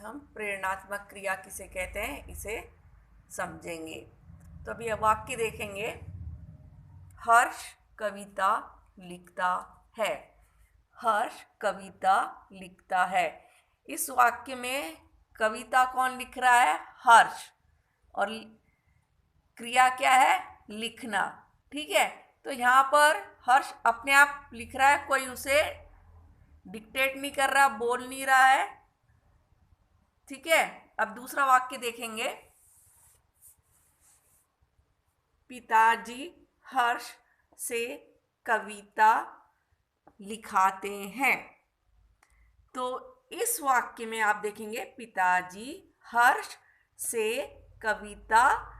हम प्रेरणात्मक क्रिया किसे कहते हैं इसे समझेंगे। तो अभी वाक्य देखेंगे। हर्ष कविता लिखता है। हर्ष कविता लिखता है। इस वाक्य में कविता कौन लिख रहा है? हर्ष। और क्रिया क्या है? लिखना। ठीक है, तो यहाँ पर हर्ष अपने आप लिख रहा है, कोई उसे डिक्टेट नहीं कर रहा, बोल नहीं रहा है। ठीक है, अब दूसरा वाक्य देखेंगे। पिताजी हर्ष से कविता लिखाते हैं। तो इस वाक्य में आप देखेंगे पिताजी हर्ष से कविता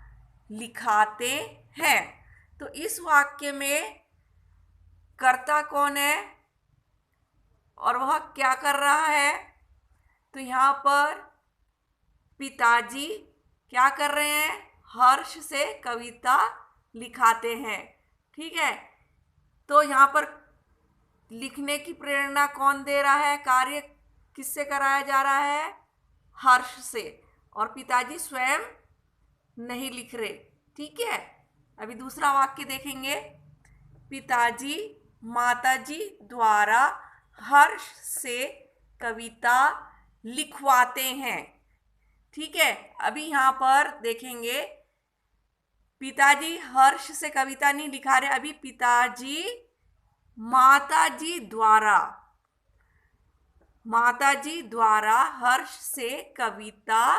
लिखाते हैं। तो इस वाक्य में कर्ता कौन है और वह क्या कर रहा है? तो यहाँ पर पिताजी क्या कर रहे हैं? हर्ष से कविता लिखाते हैं। ठीक है, तो यहाँ पर लिखने की प्रेरणा कौन दे रहा है? कार्य किससे कराया जा रहा है? हर्ष से। और पिताजी स्वयं नहीं लिख रहे। ठीक है, अभी दूसरा वाक्य देखेंगे। पिताजी माताजी द्वारा हर्ष से कविता लिखवाते हैं। ठीक है, अभी यहाँ पर देखेंगे पिताजी हर्ष से कविता नहीं लिखा रहे, अभी पिताजी माताजी द्वारा हर्ष से कविता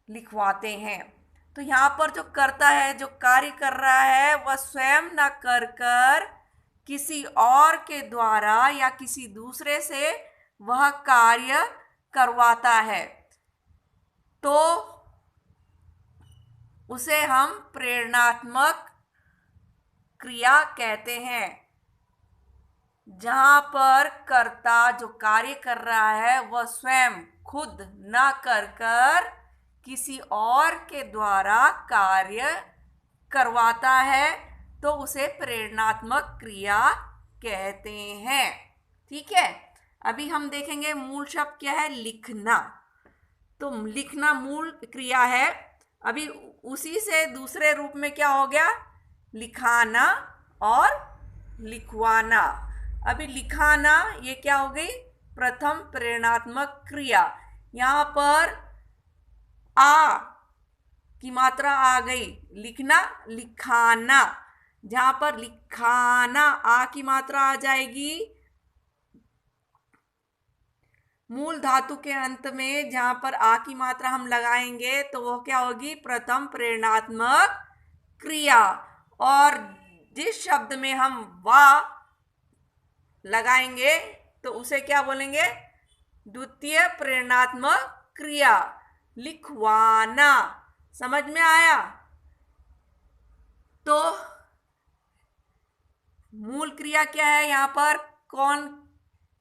लिखवाते हैं। तो यहाँ पर जो कर्ता है, जो कार्य कर रहा है, वह स्वयं न कर किसी और के द्वारा या किसी दूसरे से वह कार्य करवाता है, तो उसे हम प्रेरणात्मक क्रिया कहते हैं। जहाँ पर कर्ता जो कार्य कर रहा है वह स्वयं खुद न कर किसी और के द्वारा कार्य करवाता है, तो उसे प्रेरणात्मक क्रिया कहते हैं। ठीक है, अभी हम देखेंगे मूल शब्द क्या है? लिखना। तो लिखना मूल क्रिया है। अभी उसी से दूसरे रूप में क्या हो गया? लिखाना और लिखवाना। अभी लिखाना ये क्या हो गई? प्रथम प्रेरणात्मक क्रिया। यहाँ पर आ की मात्रा आ गई। लिखना लिखाना। जहाँ पर लिखाना आ की मात्रा आ जाएगी मूल धातु के अंत में, जहाँ पर आ की मात्रा हम लगाएंगे तो वो क्या होगी? प्रथम प्रेरणात्मक क्रिया। और जिस शब्द में हम वा लगाएंगे तो उसे क्या बोलेंगे? द्वितीय प्रेरणात्मक क्रिया। लिखवाना। समझ में आया? तो मूल क्रिया क्या है? यहाँ पर कौन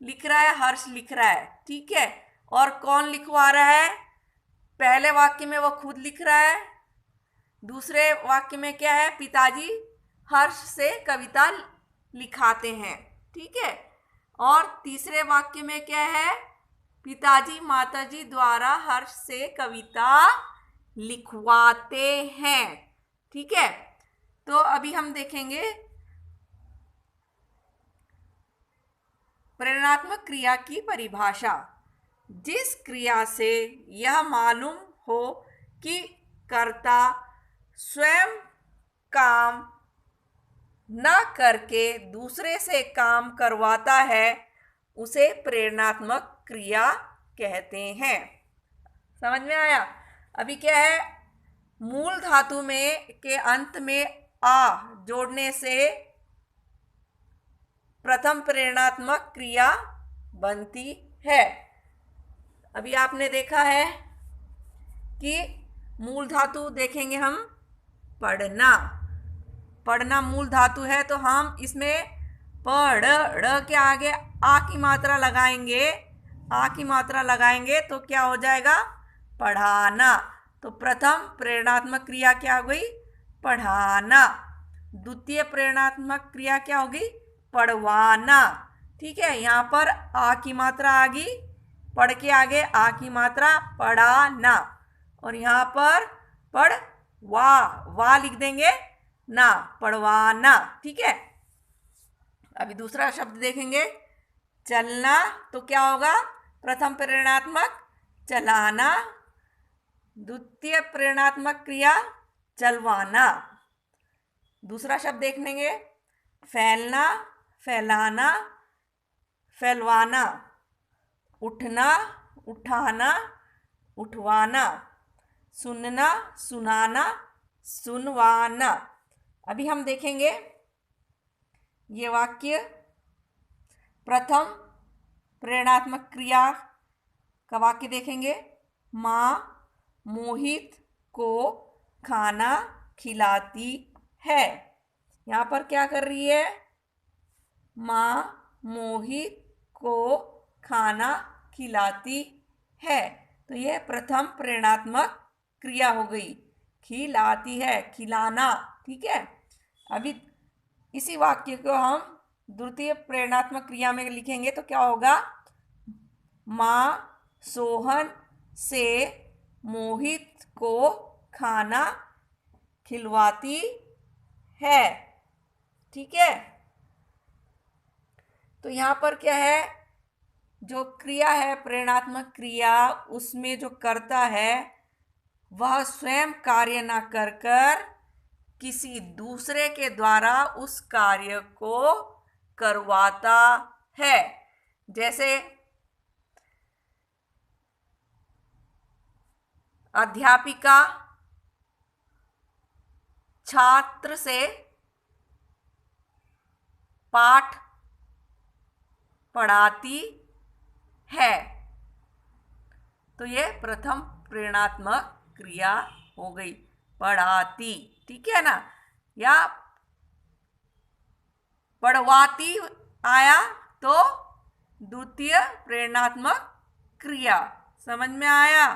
लिख रहा है? हर्ष लिख रहा है। ठीक है, और कौन लिखवा रहा है? पहले वाक्य में वो खुद लिख रहा है। दूसरे वाक्य में क्या है? पिताजी हर्ष से कविता लिखाते हैं। ठीक है, और तीसरे वाक्य में क्या है? पिताजी माताजी द्वारा हर्ष से कविता लिखवाते हैं। ठीक है, तो अभी हम देखेंगे प्रेरणात्मक क्रिया की परिभाषा। जिस क्रिया से यह मालूम हो कि कर्ता स्वयं काम न करके दूसरे से काम करवाता है, उसे प्रेरणात्मक क्रिया कहते हैं। समझ में आया? अभी क्या है? मूल धातु में के अंत में आ जोड़ने से प्रथम प्रेरणात्मक क्रिया बनती है। अभी आपने देखा है कि मूल धातु देखेंगे हम। पढ़ना। पढ़ना मूल धातु है, तो हम इसमें पढ़ ड़ के आगे आ की मात्रा लगाएंगे। आ की मात्रा लगाएंगे तो क्या हो जाएगा? पढ़ाना। तो प्रथम प्रेरणात्मक क्रिया क्या हो गई? पढ़ाना। द्वितीय प्रेरणात्मक क्रिया क्या होगी? पढ़वाना। ठीक है, यहाँ पर आ की मात्रा आ गई, पढ़ के आगे आ की मात्रा पढ़ाना, और यहाँ पर पढ़ वा लिख देंगे ना, पढ़वाना। ठीक है। अभी दूसरा शब्द देखेंगे, चलना। तो क्या होगा? प्रथम प्रेरणात्मक चलाना, द्वितीय प्रेरणात्मक क्रिया चलवाना। दूसरा शब्द देख लेंगे, फैलना, फैलाना, फैलवाना, उठना, उठाना, उठवाना, सुनना, सुनाना, सुनवाना। अभी हम देखेंगे ये वाक्य, प्रथम प्रेरणात्मक क्रिया का वाक्य देखेंगे, माँ मोहित को खाना खिलाती है। यहाँ पर क्या कर रही है? माँ मोहित को खाना खिलाती है। तो यह प्रथम प्रेरणात्मक क्रिया हो गई, खिलाती है, खिलाना। ठीक है। अभी इसी वाक्य को हम द्वितीय प्रेरणात्मक क्रिया में लिखेंगे तो क्या होगा? माँ सोहन से मोहित को खाना खिलवाती है। ठीक है। तो यहाँ पर क्या है? जो क्रिया है, प्रेरणात्मक क्रिया, उसमें जो कर्ता है वह स्वयं कार्य ना कर कर किसी दूसरे के द्वारा उस कार्य को करवाता है। जैसे अध्यापिका छात्र से पाठ पढ़ाती है। तो ये प्रथम प्रेरणात्मक क्रिया हो गई, पढ़ाती। ठीक है ना। या पढ़वाती आया तो द्वितीय प्रेरणात्मक क्रिया। समझ में आया?